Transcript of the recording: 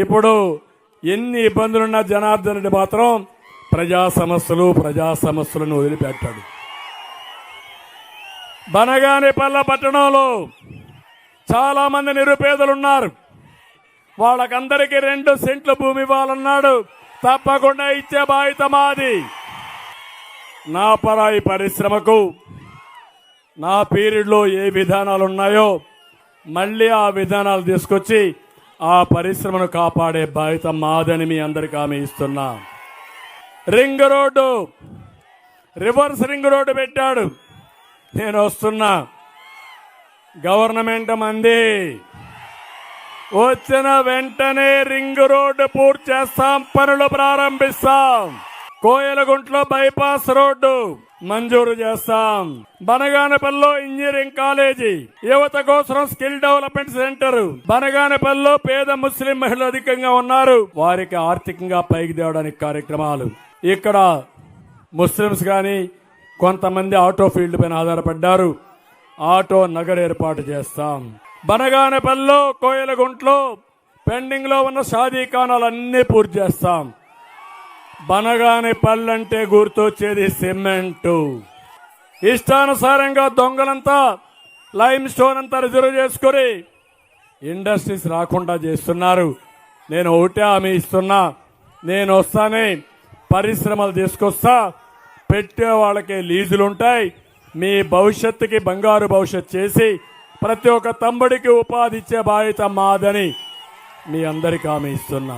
ఇప్పుడు ఎన్ని ఇబ్బందులున్నా జనార్దన్ రెడ్డి మాత్రం ప్రజా సమస్యలను వదిలిపెట్టాడు. బనగానిపల్లె పట్టణంలో చాలా మంది నిరుపేదలున్నారు. వాళ్ళకందరికీ 2 సెంట్లు భూమి ఇవ్వాలన్నాడు. తప్పకుండా ఇచ్చే బాధ్యత మాది. నా పరాయి పరిశ్రమకు నా పీరియడ్లో ఏ విధానాలు ఉన్నాయో మళ్ళీ ఆ విధానాలు తీసుకొచ్చి ఆ పరిశ్రమను కాపాడే బాధ్యత మాదని మీ అందరికీ హామీ ఇస్తున్నా. Ring road, reverse ring road పెట్టాడు. నేను వస్తున్నా. గవర్నమెంట్ మంది వచ్చిన వెంటనే రింగ్ రోడ్డు పూర్తి చేస్తాం, పనులు ప్రారంభిస్తాం. కోయలగుంట్లో బైపాస్ రోడ్డు మంజూరు చేస్తాం. బనగానపల్లిలో ఇంజనీరింగ్ కాలేజీ, యువత కోసం స్కిల్ డెవలప్మెంట్ సెంటర్. బనగానపల్లిలో పేద ముస్లిం మహిళలు అధికంగా ఉన్నారు, వారికి ఆర్థికంగా పైకి తేవడానికి కార్యక్రమాలు. ఇక్కడ ముస్లింస్ కానీ కొంతమంది ఆటో ఫీల్డ్ పైన ఆధారపడ్డారు, ఆటో నగర్ ఏర్పాటు చేస్తాం. బనగానపల్లిలో కోయలగుంట్లో పెండింగ్ లో ఉన్న షాదీఖానాలన్నీ పూర్తి చేస్తాం. బనగానపల్లి అంటే గుర్తొచ్చేది సిమెంటు. ఇష్టానుసారంగా దొంగలంతా లైమ్ స్టోన్ అంతా రిజర్వ్ చేసుకుని ఇండస్ట్రీస్ రాకుండా చేస్తున్నారు. నేను ఒకటే హామీ ఇస్తున్నా, నేను వస్తానే పరిశ్రమలు తీసుకొస్తా, పెట్టే వాళ్ళకి లీజులుంటాయి. మీ భవిష్యత్తుకి బంగారు భవిష్యత్తు చేసి ప్రతి ఒక్క తమ్ముడికి ఉపాధి ఇచ్చే బాధ్యత మాదని మీ అందరికీ హామీ ఇస్తున్నా.